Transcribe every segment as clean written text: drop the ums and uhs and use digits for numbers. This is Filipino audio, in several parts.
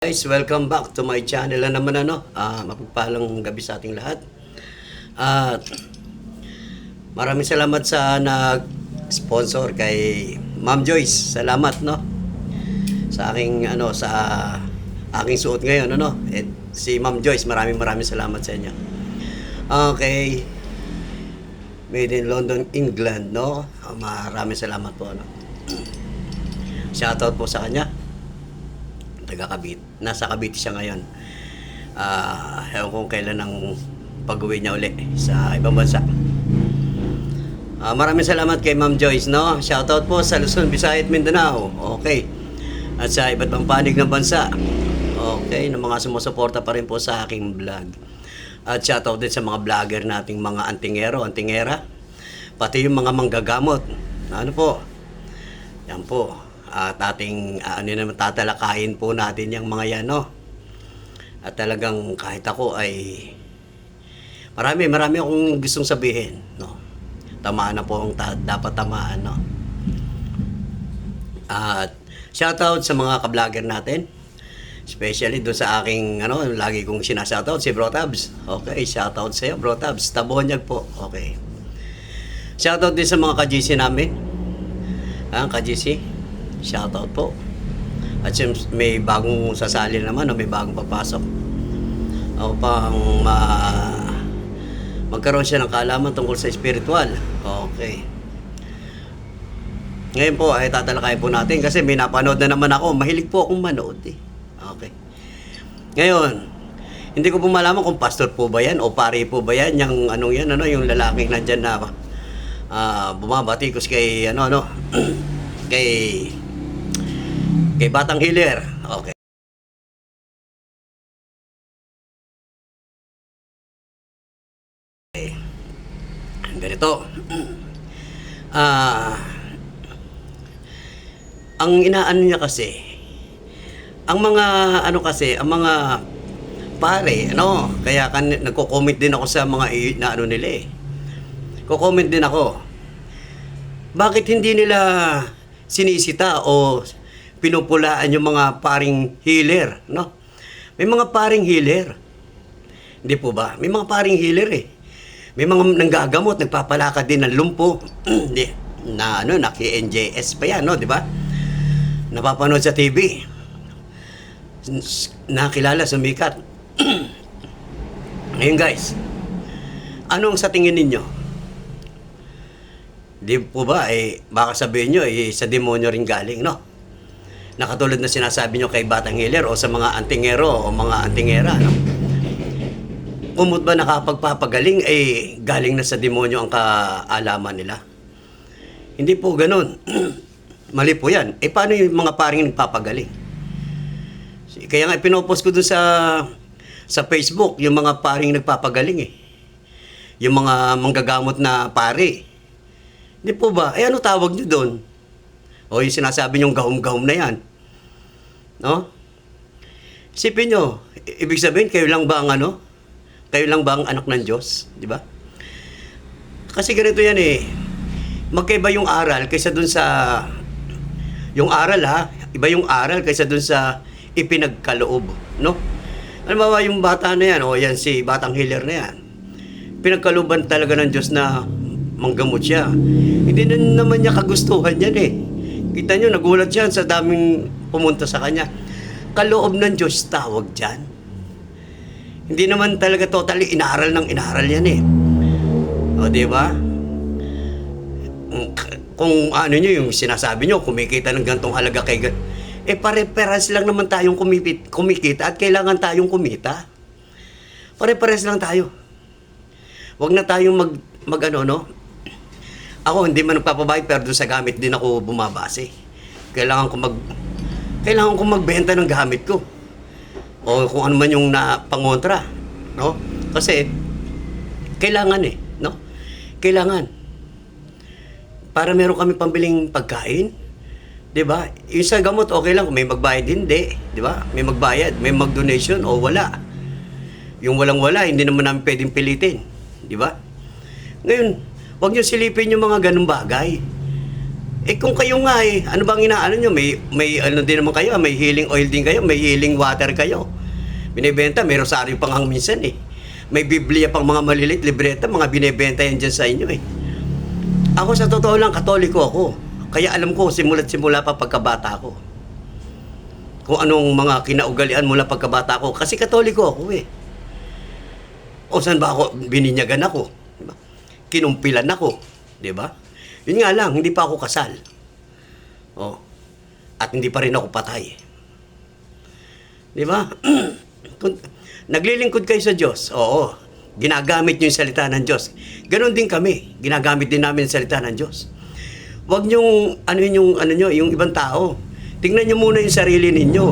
Guys, welcome back to my channel na naman mapagpalang gabi sa ating lahat. At maraming salamat sa nag-sponsor kay Ma'am Joyce. Salamat sa aking aking suot ngayon si Ma'am Joyce, maraming salamat sa inyo. Okay. Made in London, England, maraming salamat po Shoutout po sa kanya. Taga Cavite. Nasa Cavite siya ngayon. Ewan kung kailan ang pag-uwi niya uli sa ibang bansa. Maraming salamat kay Ma'am Joyce, Shoutout po sa Luzon, Visayas, Mindanao. Okay. At sa iba't ibang panig ng bansa. Okay, ng mga sumusuporta pa rin po sa aking vlog. At shoutout din sa mga vlogger nating mga antingera. Pati yung mga manggagamot. Ano po? Yan po. At ating tatalakayin po natin yung mga yan, At talagang kahit ako ay marami akong gustong sabihin, Tamaan na po ang dapat tamaan, At shoutout sa mga ka-vlogger natin. Especially doon sa aking lagi kong sinashoutout si Bro Tabs. Okay, shoutout sa iyo, Bro Tabs. Tabonyag po. Okay. Shoutout din sa mga ka-GC namin. Ka-GC. Shoutout po. At may bagong sasali naman, may bagong papasok. Upang magkaroon siya ng kaalaman tungkol sa spiritual. Okay. Ngayon po ay tatalakayin po natin kasi may napanood na naman ako. Mahilig po akong manood Okay. Ngayon, hindi ko po malaman kung pastor po ba yan o pari po ba yan. Yung yung lalaking nandyan na bumabatikos kay kay Batang Healer. Okay. Ganito. Ang inaano niya kasi, ang mga pare, kaya nagko-comment din ako sa mga nila Ko-comment din ako. Bakit hindi nila sinisita o pinupulaan yung mga paring healer, May mga paring healer. Hindi po ba? May mga paring healer May mga nanggagamot, nagpapalakad din ng lumpo. Naki-NJS pa yan, di ba? Napapanood sa TV. Nakilala, sumikat. Ngayon guys, anong sa tingin ninyo? Di po ba, baka sabihin nyo, sa demonyo rin galing, Nakatulad na sinasabi nyo kay Batang Healer o sa mga antingero o mga antingera, Kumot ba nakapagpapagaling, galing na sa demonyo ang kaalaman nila? Hindi po ganun. Mali po yan. Paano yung mga paring nagpapagaling? Kaya nga pinopost ko dun sa Facebook, yung mga paring nagpapagaling Yung mga manggagamot na pari. Hindi po ba? Ano tawag nyo doon? O yung sinasabi nyong gahom-gahom na yan. Isipin nyo, ibig sabihin, kayo lang ba ang anak ng Diyos? Di ba? Kasi ganito yan magkaiba yung aral kaysa dun sa yung aral iba yung aral kaysa dun sa ipinagkaloob, Halimbawa yung bata na yan, yan si Batang Healer na yan. Pinagkalooban talaga ng Diyos na manggamot siya. Hindi na naman niya kagustuhan yan Kita nyo, nagulat siya sa daming pumunta sa kanya. Kaloob ng Diyos tawag dyan. Hindi naman talaga totally inaral yan O, di ba? Kung nyo yung sinasabi nyo, kumikita ng gantong halaga kay pare-pares lang naman tayong kumikita at kailangan tayong kumita. Pare-pares lang tayo. Huwag na tayong Ako hindi man nagpapabayad pero doon sa gamit din ako bumabase. Kailangan ko magbenta ng gamit ko. O kung ano man yung pangontra, Kasi kailangan Kailangan. Para meron kami pambiling pagkain, 'di ba? Yung sa gamot okay lang kung may magbayad, hindi, 'di ba? May magbayad, may mag-donation o wala. Yung walang-wala, hindi naman namin pwedeng pilitin, 'di ba? Ngayon, huwag niyo silipin yung mga ganung bagay. Kung kayo nga ano bang inaano nyo? May ano din naman kayo, may healing oil din kayo, may healing water kayo. Binibenta, may rosaryo pang minsan May Biblia pang mga malilit, libreta, mga binibenta yan dyan sa inyo Ako sa totoo lang, Katoliko ako. Kaya alam ko, simula pa pagkabata ko. Kung anong mga kinaugalian mula pagkabata ko. Kasi Katoliko ako O saan ba ako, bininyagan ako. Diba? Kinumpilan ako. Diba? Yun nga lang, hindi pa ako kasal. At hindi pa rin ako patay. Diba? Kung naglilingkod kayo sa Diyos, oo, ginagamit nyo yung salita ng Diyos. Ganon din kami, ginagamit din namin yung salita ng Diyos. Huwag nyong, yung ibang tao. Tingnan nyo muna yung sarili ninyo.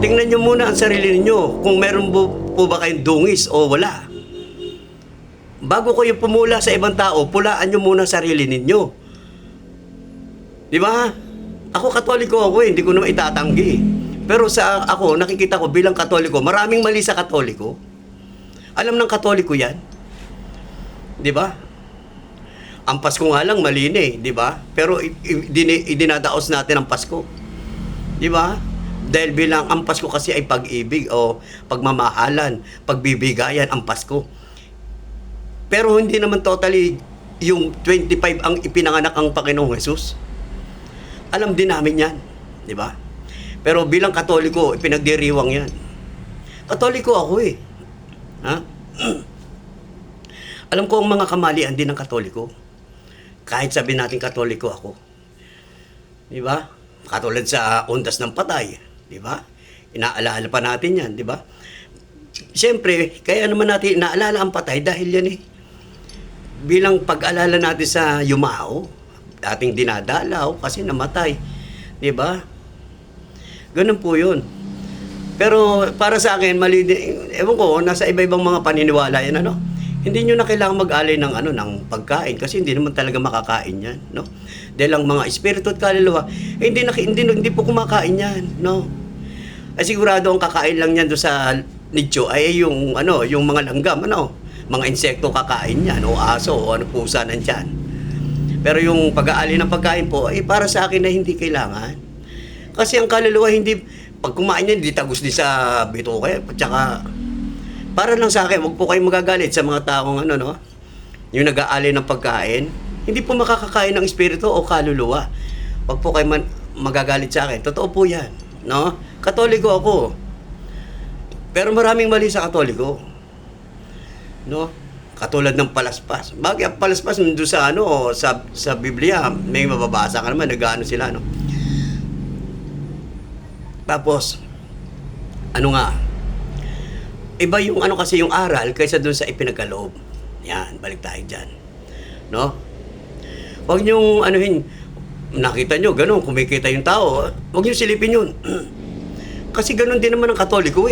Tingnan nyo muna ang sarili ninyo, kung meron po ba kayong dungis o wala. Bago kayo pumula sa ibang tao, pulaan nyo muna sarili ninyo. Di ba? Ako Katoliko ako hindi ko naman itatanggi. Pero ako, nakikita ko bilang Katoliko, maraming mali sa Katoliko. Alam ng Katoliko yan. Di ba? Ang Pasko nga lang mali di ba? Pero idinadaos natin ang Pasko. Di ba? Dahil bilang ang Pasko kasi ay pag-ibig o pagmamahalan, pagbibigayan ang Pasko. Pero hindi naman totally yung 25 ang ipinanganak ang Panginoong Jesus. Alam din namin yan. Di ba? Pero bilang Katoliko, pinagdiriwang yan. Katoliko ako Ha? Alam ko ang mga kamalian din ng Katoliko. Kahit sabihin natin Katoliko ako. Di ba? Katulad sa Ondas ng Patay. Di ba? Inaalala pa natin yan, di ba? Siyempre, kaya naman natin inaalala ang patay dahil yan bilang pag-alala natin sa Yumao, dating dinadalaw kasi namatay. Di ba? Ganun po yun. Pero para sa akin, mali din. Ewan ko, nasa iba-ibang mga paniniwala yan, Hindi nyo na kailangan mag-alay ng pagkain kasi hindi naman talaga makakain yan, Dahil ang mga espiritu at kaluluwa, hindi po kumakain yan, Ay sigurado ang kakain lang yan doon sa nicho ay yung mga langgam, Mga insekto kakain yan, o aso, o pusa nandyan. Pero yung pag-aali ng pagkain po, para sa akin na hindi kailangan. Kasi ang kaluluwa pag kumain yan, hindi tagos din sa bituke. Tsaka, para lang sa akin, huwag po kayong magagalit sa mga taong yung nag-aali ng pagkain. Hindi po makakakain ng espiritu o kaluluwa. Huwag po kayo magagalit sa akin. Totoo po yan, Katoliko ako. Pero maraming mali sa Katoliko. Katulad ng palaspas. Bakit ang palaspas nandun sa Biblia, may mababasa ka naman, nag-ano sila, Tapos, iba yung kasi yung aral kaysa dun sa ipinagkaloob. Yan, balik tayo dyan. Huwag niyong nakita nyo, ganun, kumikita yung tao, huwag nyo silipin yun. Kasi ganun din naman ang Katoliko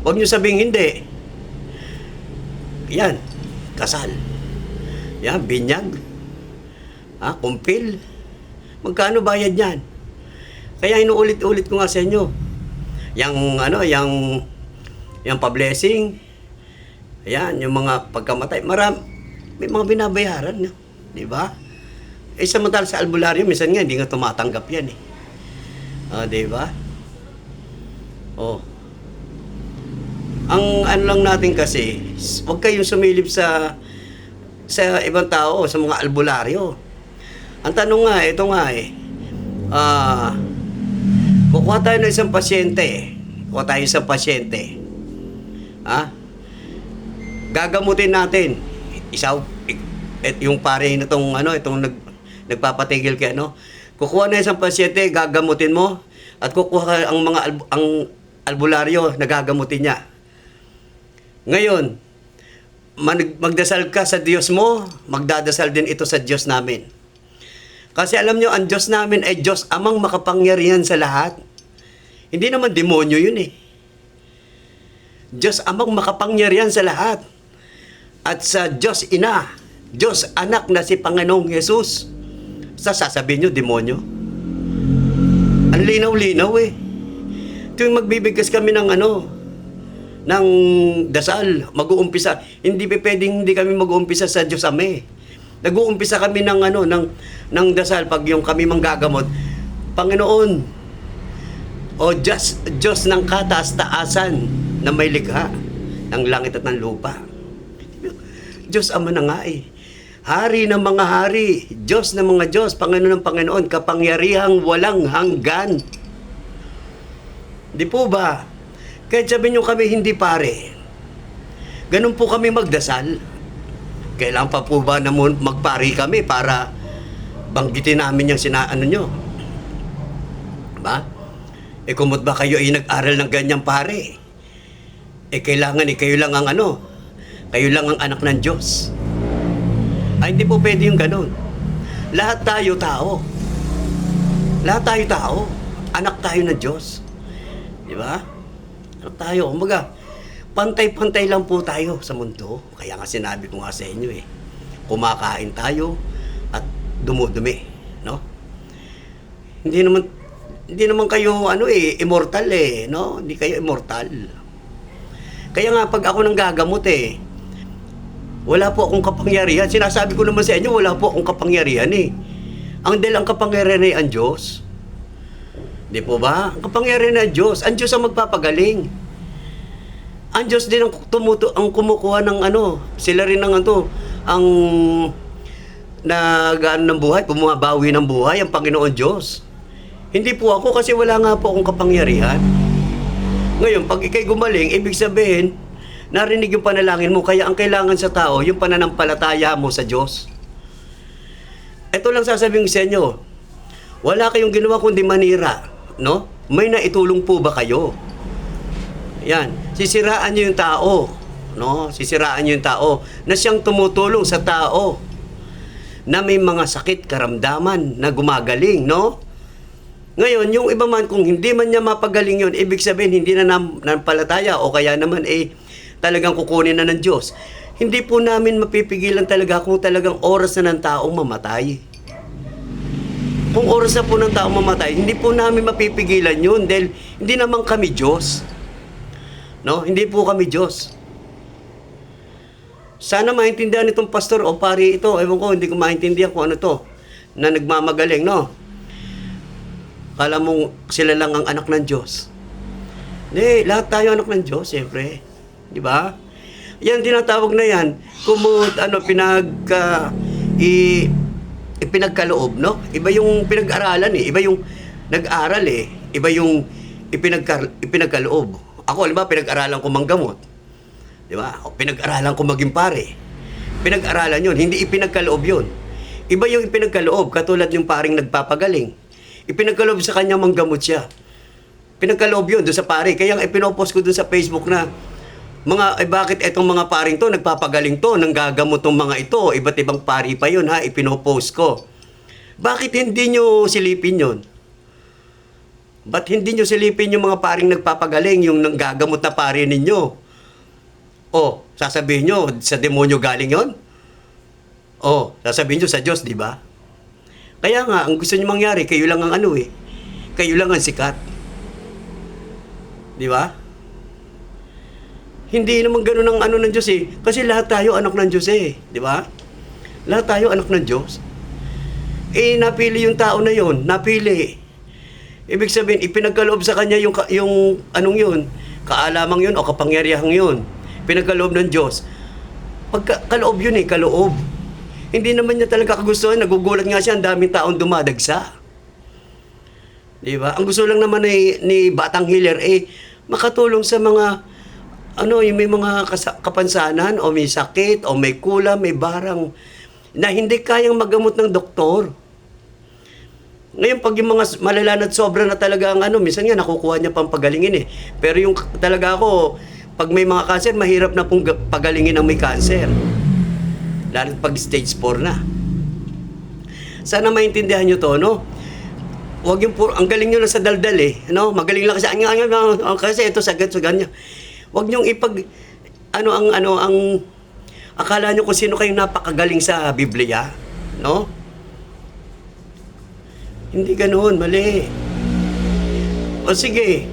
Huwag nyo sabing hindi. Yan, kasal. Yan, binyag. Kumpil. Magkano bayad yan? Kaya inuulit-ulit ko nga sa inyo. Yung pa-blessing. Ayan, yung mga pagkamatay. May mga binabayaran, di ba? Samantala sa albularyo, minsan nga hindi nga tumatanggap yan di ba? Ang lang natin kasi, huwag kayong sumilip sa ibang tao, sa mga albularyo. Ang tanong nga, ito nga kukuha tayo ng isang pasyente. Gagamutin natin. Yung pare na itong nagpapatigil kay Kukuha na isang pasyente, gagamutin mo. At kukuha ang albularyo, nagagamutin niya. Ngayon, magdasal ka sa Diyos mo, magdadasal din ito sa Diyos namin. Kasi alam nyo, ang Diyos namin ay Diyos amang makapangyarihan sa lahat. Hindi naman demonyo yun Diyos amang makapangyarihan sa lahat. At sa Diyos Ina, Diyos Anak na si Panginoong Jesus. Sasabihin nyo, demonyo. Ang linaw-linaw Tuwing magbibigkas kami ng ng dasal, mag-uumpisa. Hindi kami mag-uumpisa sa Diyos Ama Nag-uumpisa kami ng ng dasal pag yung kami manggagamot. Panginoon, o Diyos ng kataas-taasan na may likha ng langit at ng lupa. Diyos Ama na nga eh. Hari ng mga hari, Diyos ng mga Diyos, Panginoon ng Panginoon, kapangyarihang walang hanggan. Di po ba? Kahit sabihin nyo kami hindi pare, ganun po kami magdasal. Kailangan pa po ba na magpari kami para banggitin namin yung sinaano nyo? Ba? Kumot ba kayo ay nag-aral ng ganyang pare? Kailangan kayo lang ang kayo lang ang anak ng Diyos. Ay, hindi po pwede yung ganun. Lahat tayo tao. Lahat tayo tao. Anak tayo ng Diyos. Di ba? Anak tayo. Kumbaga, pantay-pantay lang po tayo sa mundo. Kaya nga sinabi ko nga sa inyo kumakain tayo at dumudumi, no? Hindi naman kayo immortal no? Hindi kayo immortal. Kaya nga pag ako nang gagamot wala po akong kapangyarihan. Sinasabi ko naman sa inyo, wala po akong kapangyarihan ang kapangyarihan ay ang Diyos. Di po ba? Ang kapangyarihan ay Diyos. Ang Diyos ang magpapagaling. Ang Diyos din ang kumukuha ng sila rin ang ang ng buhay, bumabawi ng buhay, ang Panginoon Diyos. Hindi po ako kasi wala nga po akong kapangyarihan. Ngayon, pag ikay gumaling, ibig sabihin, narinig yung panalangin mo, kaya ang kailangan sa tao, yung pananampalataya mo sa Diyos. Ito lang sasabihin ko sa inyo, wala kayong ginawa kundi manira, no? May naitulong po ba kayo? Yan, sisiraan nyo yung tao, no? Sisiraan nyo yung tao na siyang tumutulong sa tao na may mga sakit, karamdaman na gumagaling, no? Ngayon, yung iba man, kung hindi man niya mapagaling yun, ibig sabihin, hindi na nampalataya o kaya naman talagang kukunin na ng Diyos. Hindi po namin mapipigilan talaga kung talagang oras na ng taong mamatay. Kung oras na po ng taong mamatay, hindi po namin mapipigilan yun dahil hindi naman kami Diyos. No? Hindi po kami Diyos. Sana maintindihan itong pastor o pari ito. Ewan ko, hindi ko maintindihan kung ano to. Na nagmamagaling, no? Kala mong sila lang ang anak ng Diyos. Hindi, lahat tayo anak ng Diyos, siyempre. Di ba? Yan, tinatawag na yan. Ipinagkaloob, no? Iba yung pinag-aralan Iba yung nag-aral Iba yung ipinagkaloob. Ako, alam ba, pinag-aralan ko manggamot. Di ba? Pinag-aralan ko maging pare. Pinag-aralan yun, hindi ipinagkaloob yun. Iba yung ipinagkaloob, katulad yung paring nagpapagaling. Ipinagkaloob sa kanya manggamot siya. Pinagkaloob yun doon sa pare. Kaya ipinopost ko doon sa Facebook na bakit etong mga paring to, nagpapagaling to, nanggagamot tong mga ito, iba't ibang pari pa yun ipinopost ko. Bakit hindi nyo silipin yun? Ba't hindi nyo silipin yung mga paring nagpapagaling, yung nanggagamot na pari ninyo? Sasabihin nyo, sa demonyo galing yon? Sasabihin nyo sa Diyos, di ba? Kaya nga, ang gusto nyo mangyari, kayo lang ang kayo lang ang sikat. Di ba? Hindi naman gano'n ang ng Diyos Kasi lahat tayo anak ng Diyos Di ba? Lahat tayo anak ng Diyos. Napili yung tao na yon, napili. Ibig sabihin, ipinagkaloob sa kanya yung anong yun, kaalamang yun o kapangyarihang yun. Pinagkaloob ng Diyos. Kaloob yun kaloob. Hindi naman niya talaga kagustuhan, nagugulat nga siya, ang daming taong dumadagsa. Di ba? Ang gusto lang naman ni Batang Healer makatulong sa mga yung may mga kapansanan o may sakit o may kulam, may barang na hindi kayang magamot ng doktor. Ngayon, pag yung mga malala at sobra na talaga ang minsan nga nakukuha niya pang pagalingin Pero yung talaga ako, pag may mga cancer, mahirap na pong pagalingin ang may cancer. Lalo pag stage 4 na. Sana maintindihan nyo to, no? Huwag yung ang galing nyo lang sa daldal no? Magaling lang kasi ito sagad sa ganyan. Huwag niyong ang akala niyo kung sino kayong napakagaling sa Biblia, no? Hindi ganoon, mali. O sige.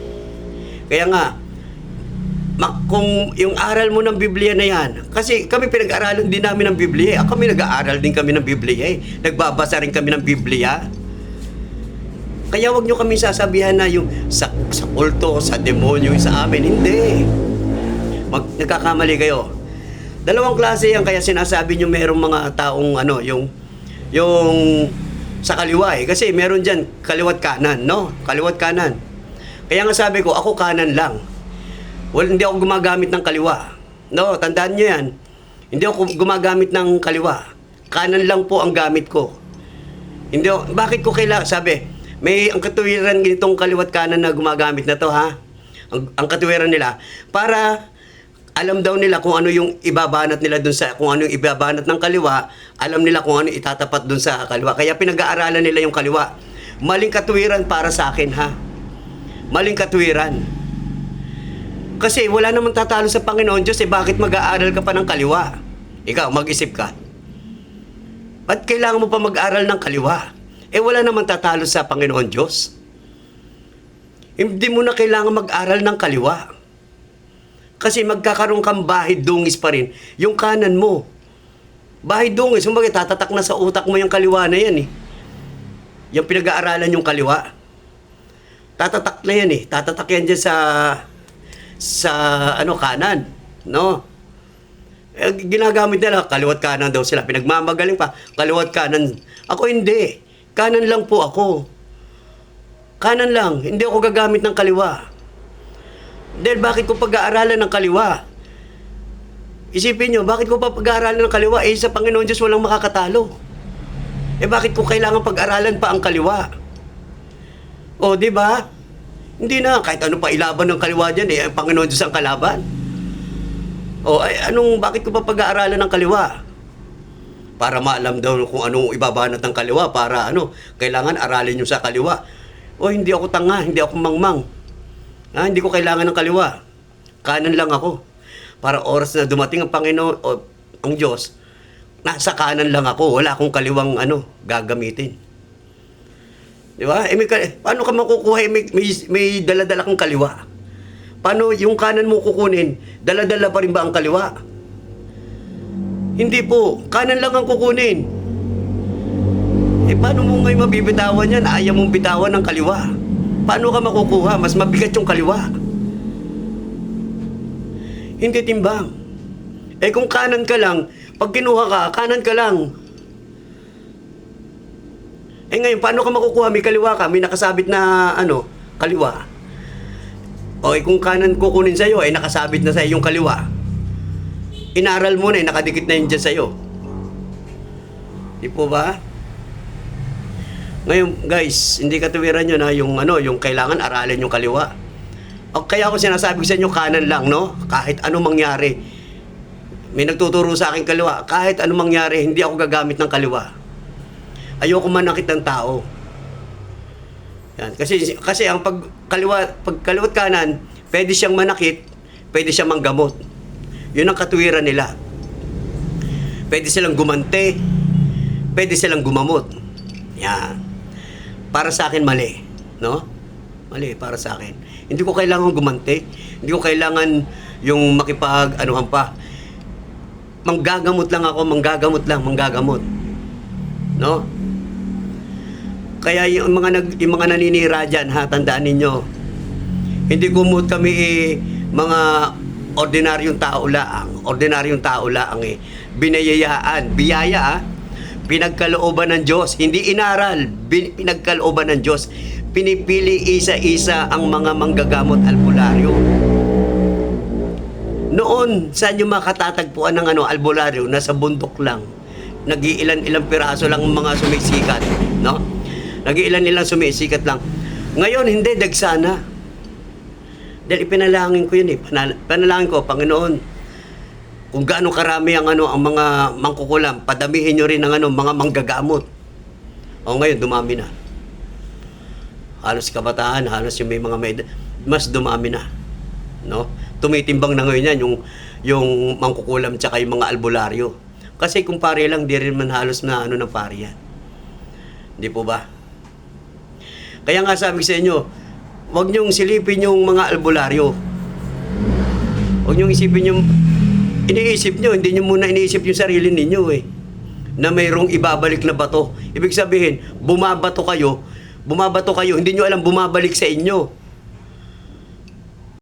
Kaya nga, kung yung aral mo ng Biblia na yan, kasi kami pinag-aralan din namin ng Biblia. Kami nag-aaral din kami ng Biblia eh. Nagbabasa rin kami ng Biblia. Kaya wag nyo kami sasabihan na yung sa kulto, sa demonyo, sa amin. Hindi. Nagkakamali kayo. Dalawang klase yan, kaya sinasabi nyo merong mga taong yung sa kaliwa eh. Kasi meron dyan kaliwat kanan, no? Kaliwat kanan. Kaya nga sabi ko, ako kanan lang. Well, hindi ako gumagamit ng kaliwa. No, tandaan nyo yan. Hindi ako gumagamit ng kaliwa. Kanan lang po ang gamit ko. Hindi ako, bakit ko kailangan, sabi, ang katuwiran ganitong kaliwat kanan na gumagamit na to, ha? Ang katuwiran nila, para alam daw nila kung ano yung ibabanat nila dun sa, kung ano yung ibabanat ng kaliwa, alam nila kung ano itatapat dun sa kaliwa. Kaya pinag-aaralan nila yung kaliwa. Maling katuwiran para sa akin, ha? Maling katuwiran. Kasi wala namang tatalo sa Panginoon Diyos eh, bakit mag-aaral ka pa ng kaliwa? Ikaw, mag-isip ka. Ba't kailangan mo pa mag-aaral ng kaliwa? Eh wala namang tatalo sa Panginoon Diyos. Hindi mo na kailangan mag-aral ng kaliwa. Kasi magkakaroon kang bahid dungis pa rin. Yung kanan mo. Bahid dungis. Kumbaga, tatatak na sa utak mo yung kaliwa na yan eh. Yung pinag-aaralan yung kaliwa. Tatatak na yan eh. Tatatak yan dyan sa kanan, no? Ginagamit nila kaliwat kanan daw sila, pinagmamagaling pa kaliwat kanan. Ako hindi, kanan lang po ako, kanan lang, hindi ako gagamit ng kaliwa. Dahil bakit ko pag-aaralan ng kaliwa? Isipin nyo, bakit ko pa pag-aaralan ng kaliwa? Eh sa Panginoon Diyos walang makakatalo. Eh bakit ko kailangan pag-aralan pa ang kaliwa? O di ba? Hindi na, kahit ano pa ilaban ng kaliwa dyan, eh, ang Panginoon Diyos ang kalaban. O, bakit ko pa pag-aaralan ng kaliwa? Para maalam daw kung anong ibabanat ng kaliwa, para kailangan aralin nyo sa kaliwa. O, hindi ako tanga, hindi ako mangmang. Hindi ko kailangan ng kaliwa. Kanan lang ako. Para oras na dumating ang Panginoon, o ang Diyos, nasa kanan lang ako, wala akong kaliwang gagamitin. Di ba? Paano ka makukuha? May dala-dala kang kaliwa. Paano yung kanan mo kukunin? Dala-dala pa rin ba ang kaliwa? Hindi po. Kanan lang ang kukunin. Paano mo ngayon mabibitawan yan? Ayaw mong bitawan ng kaliwa. Paano ka makukuha? Mas mabigat yung kaliwa. Hindi timbang. Kung kanan ka lang, pag kinuha ka, kanan ka lang. Ngayon, paano ka makukuha? May kaliwa ka, may nakasabit na, kaliwa. Kung kanan kukunin sa'yo, nakasabit na sa'yo yung kaliwa. Inaral mo na, nakadikit na yun dyan sa'yo. Di po ba? Ngayon, guys, hindi katuwiran nyo na yung kailangan aralin yung kaliwa. Kaya ako sinasabi sa inyo, kanan lang, no? Kahit anong mangyari. May nagtuturo sa akin kaliwa. Kahit anong mangyari, hindi ako gagamit ng kaliwa. Ayoko manakit ng tao. Yan. Kasi ang pagkaliwat kanan, pwede siyang manakit, pwede siyang manggamot. Yun ang katuwiran nila. Pwede silang gumante, pwede silang gumamot. Yan. Para sa akin, mali. No? Mali, para sa akin. Hindi ko kailangan gumante. Hindi ko kailangan yung makipag-anuhan pa. Manggagamot lang ako, manggagamot. No? Kaya yung mga naninira dyan, tandaan ninyo, hindi gumot kami mga ordinaryong tao laang binayayaan, biyaya pinagkalooban ng Diyos, hindi inaral, pinagkalooban ng Diyos, pinipili isa-isa ang mga manggagamot albularyo. Noon, saan yung makatatagpuan ng albularyo? Nasa bundok lang. Nag-iilan-ilang piraso lang mga sumisikat, no? Nag-iilan-ilang sumisikat lang. Ngayon, hindi, dagsana. Dahil ipinalangin ko yun Panalangin ko, Panginoon, kung gaano karami ang mga mangkukulam, padamihin nyo rin ang mga manggagamot. Ngayon, dumami na. Halos kabataan, halos yung mas dumami na. No? Tumitimbang na ngayon yan, yung mangkukulam tsaka yung mga albularyo. Kasi kung pare lang, di rin man halos na ng pare yan. Di po ba? Kaya nga sabi sa inyo, huwag niyong silipin yung mga albularyo. Huwag niyong isipin yung iniisip niyo, hindi niyo muna iniisip yung sarili ninyo eh. Na mayroong ibabalik na bato. Ibig sabihin, bumabato kayo, hindi niyo alam bumabalik sa inyo.